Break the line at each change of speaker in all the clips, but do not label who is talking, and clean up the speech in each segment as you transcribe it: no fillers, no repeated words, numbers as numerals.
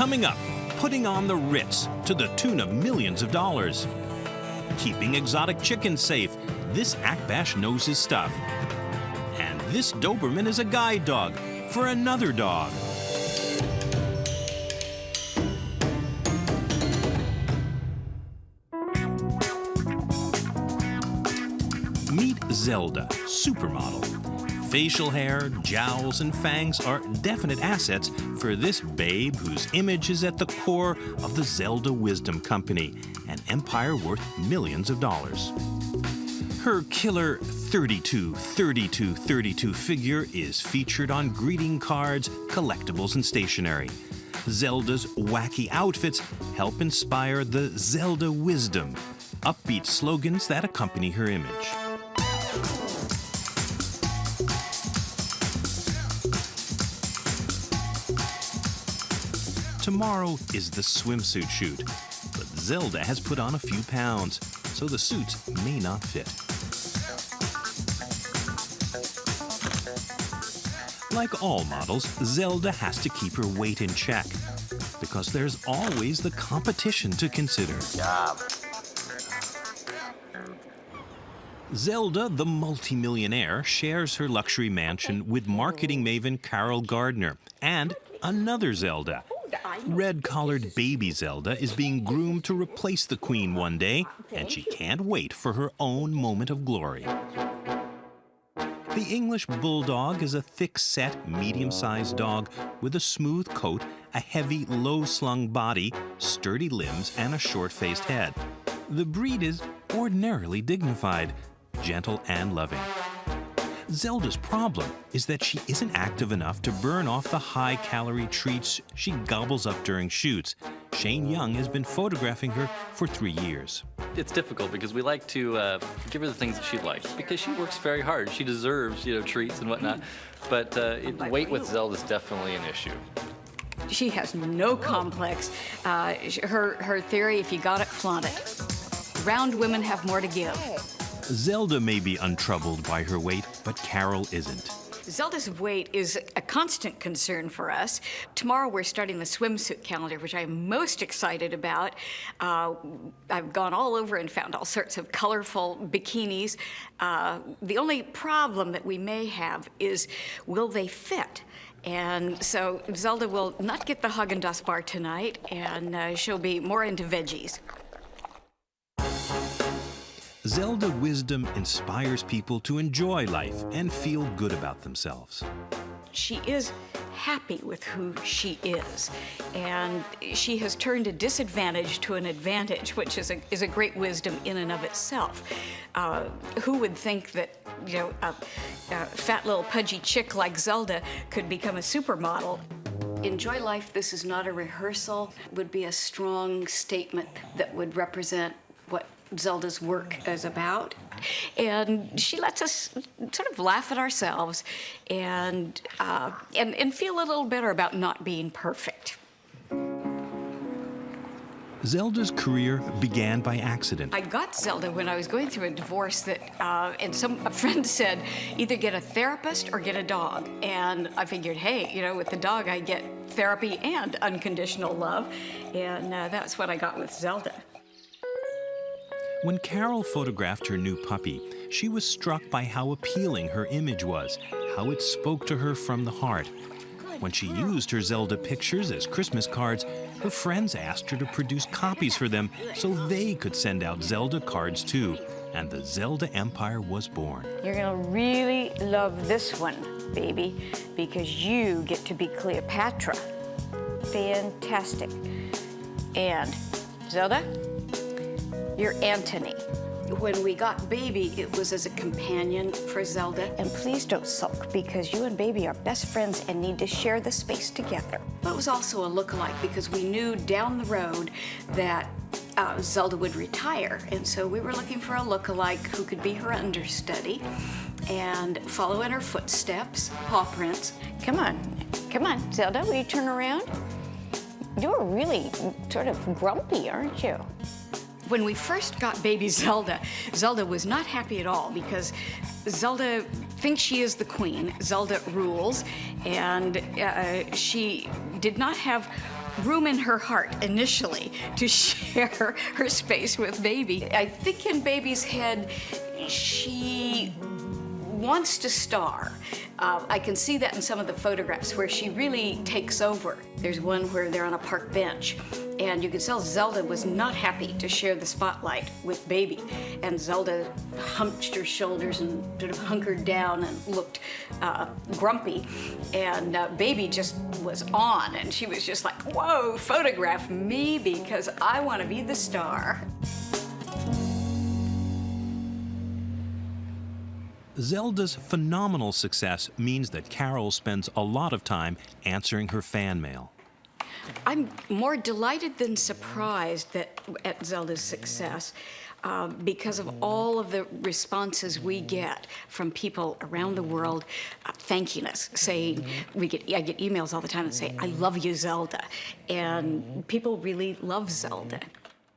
Coming up, putting on the Ritz to the tune of millions of dollars. Keeping exotic chickens safe. This Akbash knows his stuff. And this Doberman is a guide dog for another dog. Meet Zelda, supermodel. Facial hair, jowls, and fangs are definite assets for this babe whose image is at the core of the Zelda Wisdom Company, an empire worth millions of dollars. Her killer 32-32-32 figure is featured on greeting cards, collectibles, and stationery. Zelda's wacky outfits help inspire the Zelda Wisdom, upbeat slogans that accompany her image. Tomorrow is the swimsuit shoot, but Zelda has put on a few pounds, so the suits may not fit. Like all models, Zelda has to keep her weight in check, because there's always the competition to consider. Zelda, the multimillionaire, shares her luxury mansion with marketing maven Carol Gardner and another Zelda. Red-collared baby Zelda is being groomed to replace the queen one day, and she can't wait for her own moment of glory. The English Bulldog is a thick-set, medium-sized dog with a smooth coat, a heavy, low-slung body, sturdy limbs, and a short-faced head. The breed is ordinarily dignified, gentle, and loving. Zelda's problem is that she isn't active enough to burn off the high-calorie treats she gobbles up during shoots. Shane Young has been photographing her for 3 years.
It's difficult because we like to give her the things that she likes because she works very hard. She deserves, treats and whatnot. But weight with Zelda is definitely an issue.
She has no complex. Her theory, if you got it, flaunt it. Round women have more to give.
Zelda may be untroubled by her weight, but Carol isn't.
Zelda's weight is a constant concern for us. Tomorrow we're starting the swimsuit calendar, which I'm most excited about. I've gone all over and found all sorts of colorful bikinis. The only problem that we may have is, will they fit? And so Zelda will not get the Haagen-Dazs bar tonight, and she'll be more into veggies.
Zelda Wisdom inspires people to enjoy life and feel good about themselves.
She is happy with who she is, and she has turned a disadvantage to an advantage, which is a great wisdom in and of itself. Who would think that a fat little pudgy chick like Zelda could become a supermodel? Enjoy life. This is not a rehearsal. Would be a strong statement that would represent what Zelda's work is about. And she lets us sort of laugh at ourselves and feel a little better about not being perfect.
Zelda's career began by accident.
I got Zelda when I was going through a divorce and a friend said, either get a therapist or get a dog. And I figured, hey, with the dog I get therapy and unconditional love. And that's what I got with Zelda.
When Carol photographed her new puppy, she was struck by how appealing her image was, how it spoke to her from the heart. When she used her Zelda pictures as Christmas cards, her friends asked her to produce copies for them so they could send out Zelda cards too, and the Zelda Empire was born.
You're gonna really love this one, baby, because you get to be Cleopatra. Fantastic. And Zelda, you're Antony.
When we got Baby, it was as a companion for Zelda.
And please don't sulk, because you and Baby are best friends and need to share the space together.
But it was also a look-alike because we knew down the road that Zelda would retire. And so we were looking for a look-alike who could be her understudy and follow in her footsteps, paw prints.
Come on, Zelda, will you turn around? You're really sort of grumpy, aren't you?
When we first got baby Zelda, Zelda was not happy at all because Zelda thinks she is the queen. Zelda rules, and she did not have room in her heart initially to share her space with Baby. I think in Baby's head, she wants to star. I can see that in some of the photographs where she really takes over. There's one where they're on a park bench, and you can tell Zelda was not happy to share the spotlight with Baby. And Zelda hunched her shoulders and sort of hunkered down and looked grumpy. And Baby just was on, and she was just like, whoa, photograph me because I want to be the star.
Zelda's phenomenal success means that Carol spends a lot of time answering her fan mail.
I'm more delighted than surprised at Zelda's success because of all of the responses we get from people around the world thanking us, saying, I get emails all the time that say, I love you, Zelda. And people really love Zelda.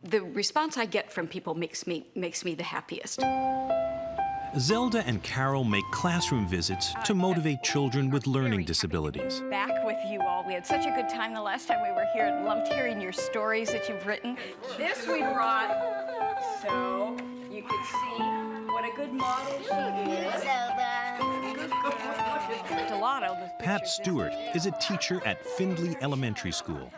The response I get from people makes me the happiest.
Zelda and Carol make classroom visits to motivate children with learning disabilities.
Back with you all. We had such a good time the last time we were here. Loved hearing your stories that you've written. This we brought so you could see what a good model she is.
Pat Stewart is a teacher at Findlay Elementary School.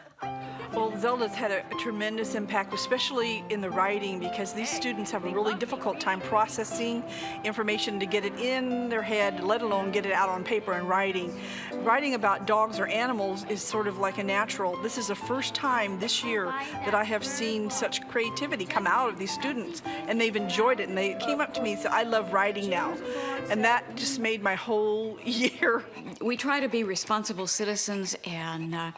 Well, Zelda's had a tremendous impact, especially in the writing, because these students have a really difficult time processing information to get it in their head, let alone get it out on paper and writing. Writing about dogs or animals is sort of like a natural. This is the first time this year that I have seen such creativity come out of these students, and they've enjoyed it, and they came up to me and said, I love writing now. And that just made my whole year.
We try to be responsible citizens and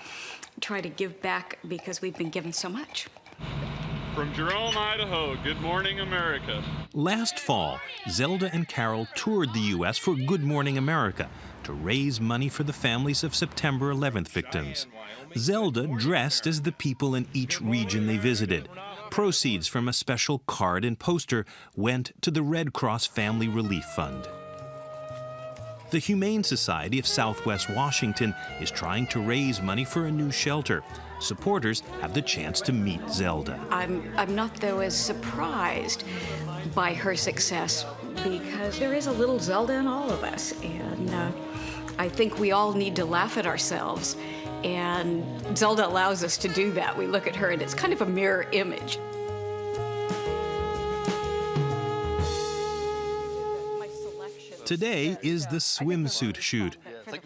try to give back because we've been given so much.
From Jerome, Idaho, good morning, America.
Last fall, Zelda and Carol toured the U.S. for Good Morning America to raise money for the families of September 11th victims. Zelda dressed as the people in each region they visited. Proceeds from a special card and poster went to the Red Cross Family Relief Fund. The Humane Society of Southwest Washington is trying to raise money for a new shelter. Supporters have the chance to meet Zelda.
I'm not, though, as surprised by her success because there is a little Zelda in all of us. And I think we all need to laugh at ourselves. And Zelda allows us to do that. We look at her and it's kind of a mirror image.
Today is the swimsuit shoot.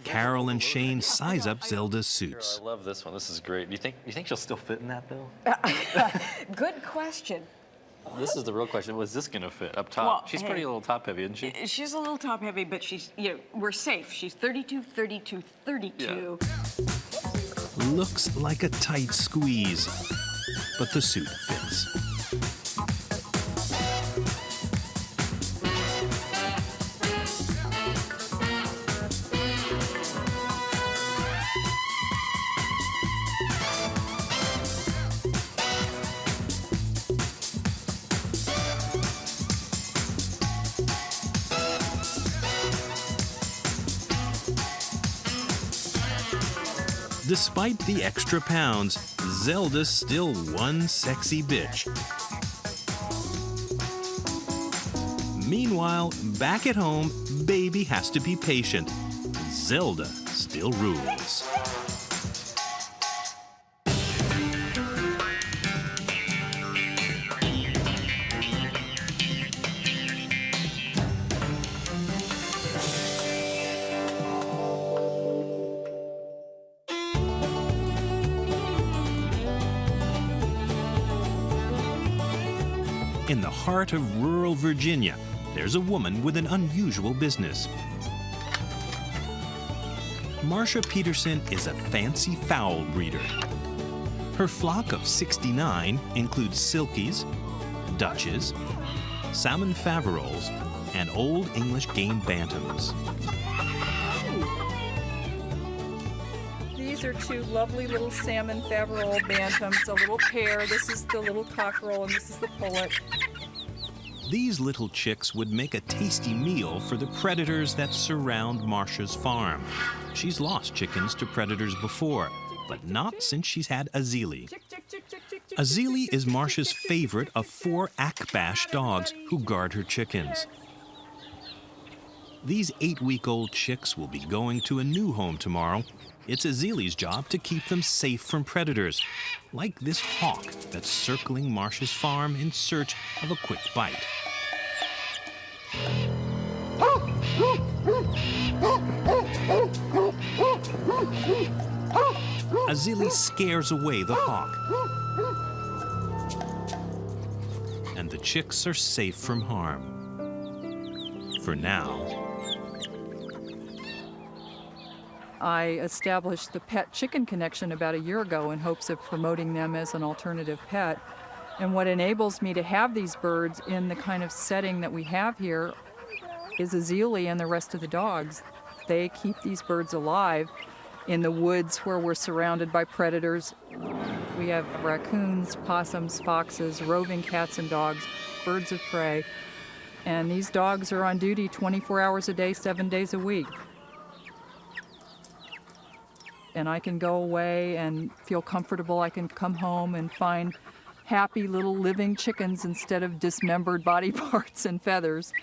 Carol and Shane size up Zelda's suits.
I love this one. This is great. You think she'll still fit in that, though?
Good question.
This is the real question. Was this going to fit up top?
Well,
she's pretty a little top heavy, isn't she?
She's a little top heavy, but she's, we're safe. She's 32, 32, 32.
Yeah.
Looks like a tight squeeze, but the suit fits. Despite the extra pounds, Zelda's still one sexy bitch. Meanwhile, back at home, Baby has to be patient. Zelda still rules. In the heart of rural Virginia, there's a woman with an unusual business. Marcia Peterson is a fancy fowl breeder. Her flock of 69 includes Silkies, Dutches, Salmon Faverolles, and Old English Game Bantams.
These are two lovely little salmon Faverolles bantams, a little pair. This is the little cockerel and this is the pullet.
These little chicks would make a tasty meal for the predators that surround Marcia's farm. She's lost chickens to predators before, but not since she's had Azili. Azili is Marcia's favorite of 4 Akbash dogs who guard her chickens. These 8-week-old chicks will be going to a new home tomorrow. It's Azili's job to keep them safe from predators, like this hawk that's circling Marcia's farm in search of a quick bite. Azili scares away the hawk, and the chicks are safe from harm. For now.
I established the pet chicken connection about a year ago in hopes of promoting them as an alternative pet. And what enables me to have these birds in the kind of setting that we have here is Azili and the rest of the dogs. They keep these birds alive in the woods where we're surrounded by predators. We have raccoons, possums, foxes, roving cats and dogs, birds of prey. And these dogs are on duty 24 hours a day, 7 days a week. And I can go away and feel comfortable. I can come home and find happy little living chickens instead of dismembered body parts and feathers.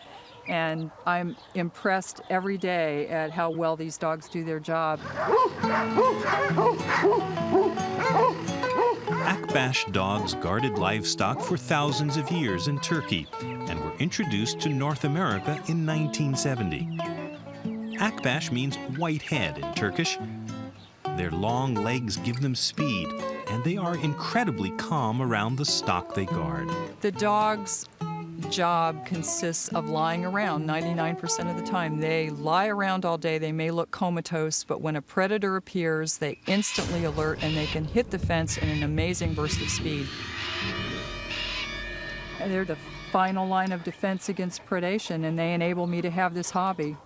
And I'm impressed every day at how well these dogs do their job.
Akbash dogs guarded livestock for thousands of years in Turkey and were introduced to North America in 1970. Akbash means white head in Turkish. Their long legs give them speed, and they are incredibly calm around the stock they guard.
The dog's job consists of lying around 99% of the time. They lie around all day. They may look comatose, but when a predator appears, they instantly alert and they can hit the fence in an amazing burst of speed. And they're the final line of defense against predation, and they enable me to have this hobby.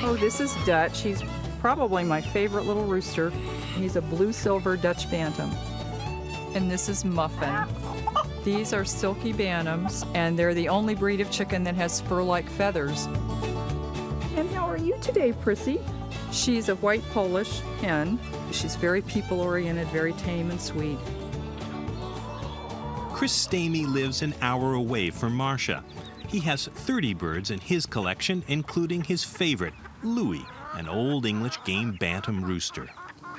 Oh, this is Dutch. He's probably my favorite little rooster. He's a blue-silver Dutch Bantam. And this is Muffin. These are silky bantams, and they're the only breed of chicken that has fur-like feathers. And how are you today, Prissy? She's a white Polish hen. She's very people-oriented, very tame and sweet.
Chris Stamey lives an hour away from Marcia. He has 30 birds in his collection, including his favorite, Louis, an Old English game bantam rooster.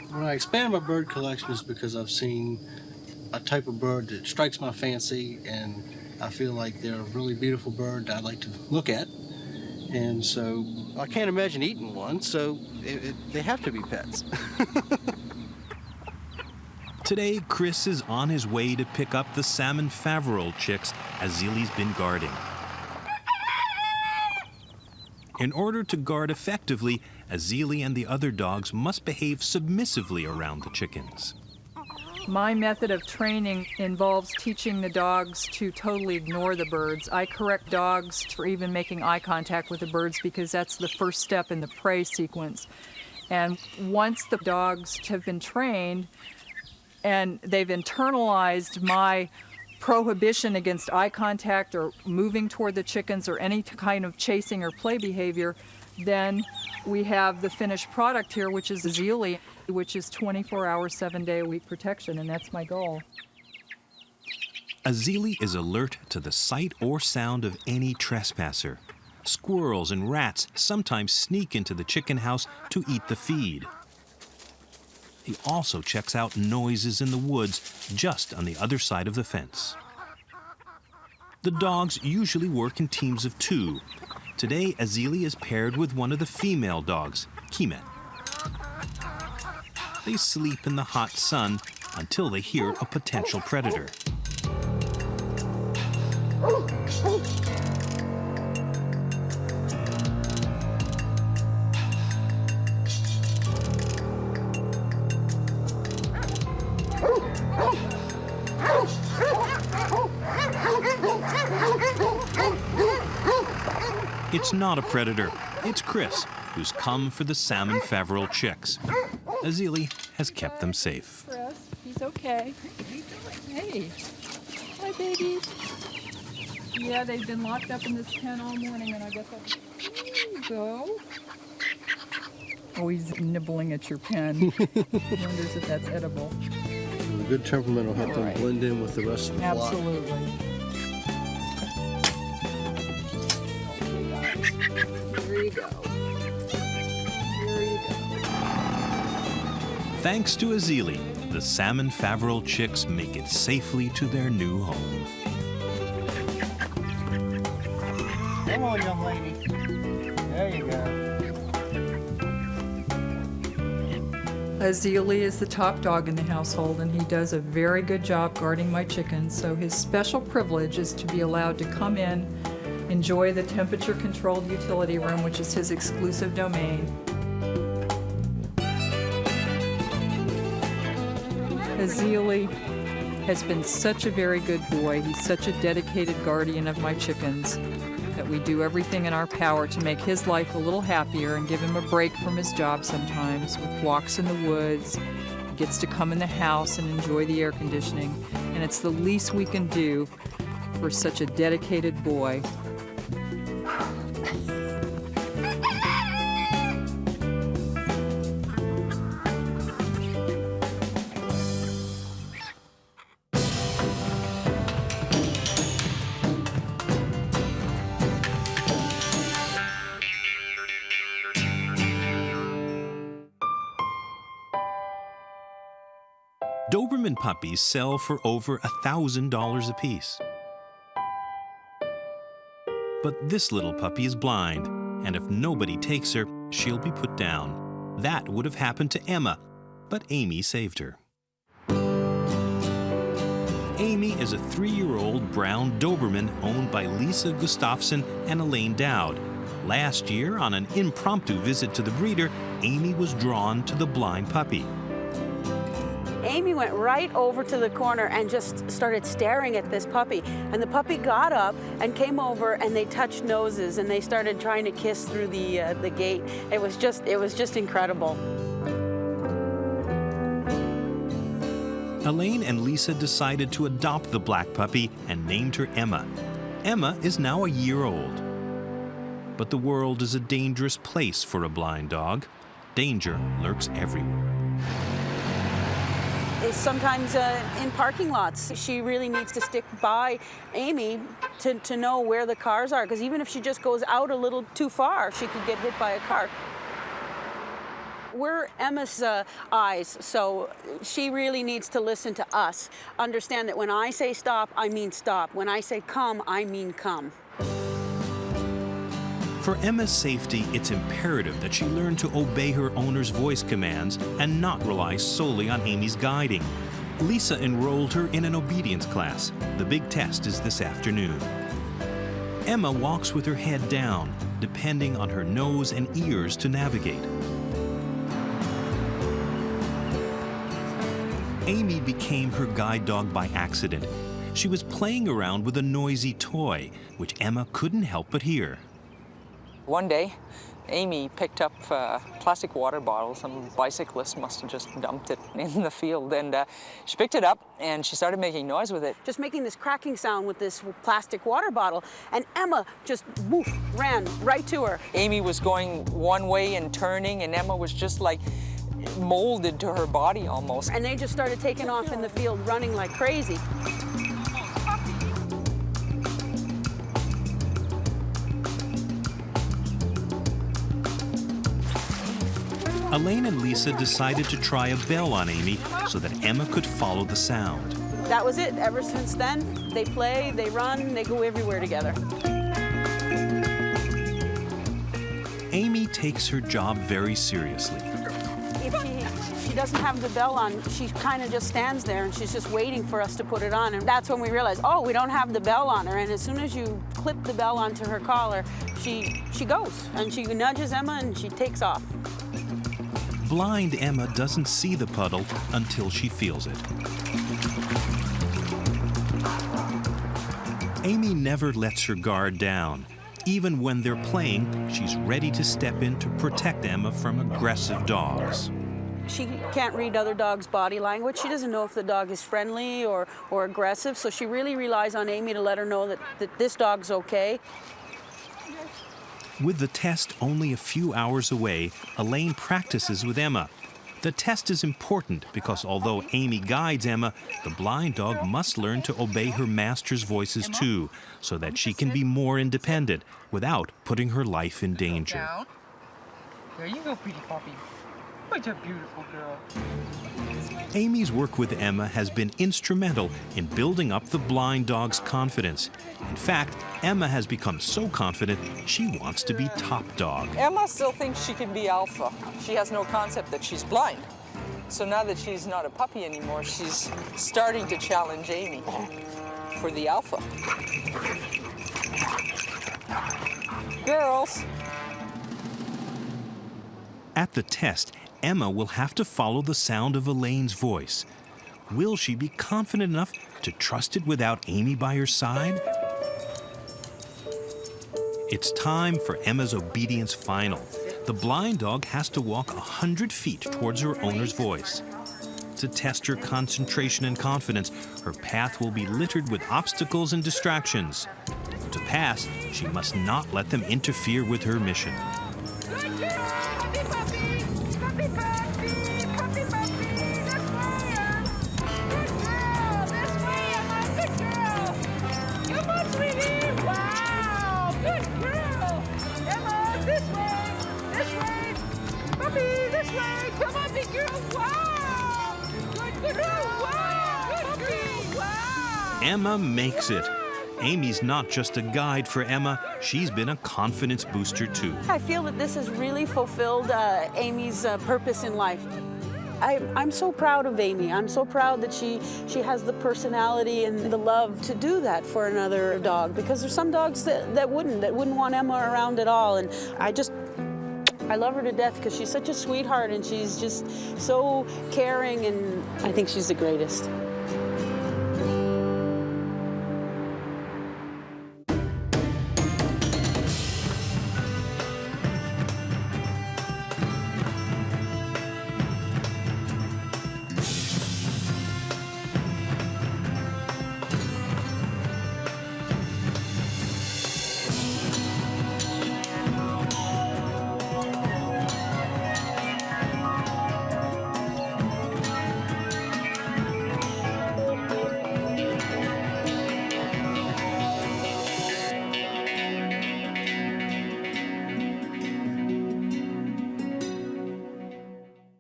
When I expand my bird collection is because I've seen a type of bird that strikes my fancy, and I feel like they're a really beautiful bird that I'd like to look at. And so I can't imagine eating one, so they have to be pets.
Today, Chris is on his way to pick up the salmon Faverol chicks Azili's been guarding. In order to guard effectively, Azili and the other dogs must behave submissively around the chickens.
My method of training involves teaching the dogs to totally ignore the birds. I correct dogs for even making eye contact with the birds because that's the first step in the prey sequence. And once the dogs have been trained and they've internalized my prohibition against eye contact or moving toward the chickens or any kind of chasing or play behavior, then we have the finished product here, which is Azili, which is 24-hour, 7-day-a-week protection, and that's my goal.
Azili is alert to the sight or sound of any trespasser. Squirrels and rats sometimes sneak into the chicken house to eat the feed. He also checks out noises in the woods just on the other side of the fence. The dogs usually work in teams of 2. Today, Azili is paired with one of the female dogs, Kimet. They sleep in the hot sun until they hear a potential predator. It's not a predator. It's Chris, who's come for the salmon Faverol chicks. Azili has kept them safe.
Chris, he's okay. Hey, hi, baby. Yeah, they've been locked up in this pen all morning, and I guess there you go. Oh, he's nibbling at your pen. Wonders if that's edible.
A good temperament will help them blend in with the rest of the flock.
Absolutely. There you go. There you go.
Thanks to Azili, the salmon Faverol chicks make it safely to their new home.
Come on, young lady. There you go.
Azili is the top dog in the household, and he does a very good job guarding my chickens, so his special privilege is to be allowed to come in, enjoy the temperature-controlled utility room, which is his exclusive domain. Azili has been such a very good boy. He's such a dedicated guardian of my chickens that we do everything in our power to make his life a little happier and give him a break from his job sometimes with walks in the woods. He gets to come in the house and enjoy the air conditioning, and it's the least we can do for such a dedicated boy.
Doberman puppies sell for over $1,000 apiece. But this little puppy is blind, and if nobody takes her, she'll be put down. That would have happened to Emma, but Amy saved her. Amy is a 3-year-old brown Doberman owned by Lisa Gustafson and Elaine Dowd. Last year, on an impromptu visit to the breeder, Amy was drawn to the blind puppy.
Amy went right over to the corner and just started staring at this puppy. And the puppy got up and came over, and they touched noses, and they started trying to kiss through the gate. It was just incredible.
Elaine and Lisa decided to adopt the black puppy and named her Emma. Emma is now a year old. But the world is a dangerous place for a blind dog. Danger lurks everywhere.
Sometimes in parking lots, she really needs to stick by Amy to know where the cars are, because even if she just goes out a little too far, she could get hit by a car. We're Emma's eyes, so she really needs to listen to us. Understand that when I say stop, I mean stop. When I say come, I mean come.
For Emma's safety, it's imperative that she learn to obey her owner's voice commands and not rely solely on Amy's guiding. Lisa enrolled her in an obedience class. The big test is this afternoon. Emma walks with her head down, depending on her nose and ears to navigate. Amy became her guide dog by accident. She was playing around with a noisy toy, which Emma couldn't help but hear.
One day, Amy picked up a plastic water bottle. Some bicyclist must have just dumped it in the field, and she picked it up and she started making noise with it.
Just making this cracking sound with this plastic water bottle, and Emma just woof, ran right to her.
Amy was going one way and turning, and Emma was just like molded to her body almost.
And they just started taking off in the field, running like crazy.
Elaine and Lisa decided to try a bell on Amy so that Emma could follow the sound.
That was it. Ever since then, they play, they run, they go everywhere together.
Amy takes her job very seriously.
If she doesn't have the bell on, she kind of just stands there and she's just waiting for us to put it on. And that's when we realized, oh, we don't have the bell on her. And as soon as you clip the bell onto her collar, she goes and she nudges Emma and she takes off.
Blind Emma doesn't see the puddle until she feels it. Amy never lets her guard down. Even when they're playing, she's ready to step in to protect Emma from aggressive dogs.
She can't read other dogs' body language. She doesn't know if the dog is friendly or aggressive, so she really relies on Amy to let her know that this dog's okay.
With the test only a few hours away, Elaine practices with Emma. The test is important because although Amy guides Emma, the blind dog must learn to obey her master's voices too, so that she can be more independent without putting her life in danger.
Down. There you go, pretty puppy. What a beautiful girl.
Amy's work with Emma has been instrumental in building up the blind dog's confidence. In fact, Emma has become so confident she wants to be top dog.
Emma still thinks she can be alpha. She has no concept that she's blind. So now that she's not a puppy anymore, she's starting to challenge Amy for the alpha. Girls.
At the test, Emma will have to follow the sound of Elaine's voice. Will she be confident enough to trust it without Amy by her side? It's time for Emma's obedience final. The blind dog has to walk 100 feet towards her owner's voice. To test her concentration and confidence, her path will be littered with obstacles and distractions. To pass, she must not let them interfere with her mission. Emma makes it. Amy's not just a guide for Emma, she's been a confidence booster too.
I feel that this has really fulfilled Amy's purpose in life. I'm so proud of Amy. I'm so proud that she has the personality and the love to do that for another dog, because there's some dogs that wouldn't want Emma around at all. And I love her to death because she's such a sweetheart and she's just so caring, and I think she's the greatest.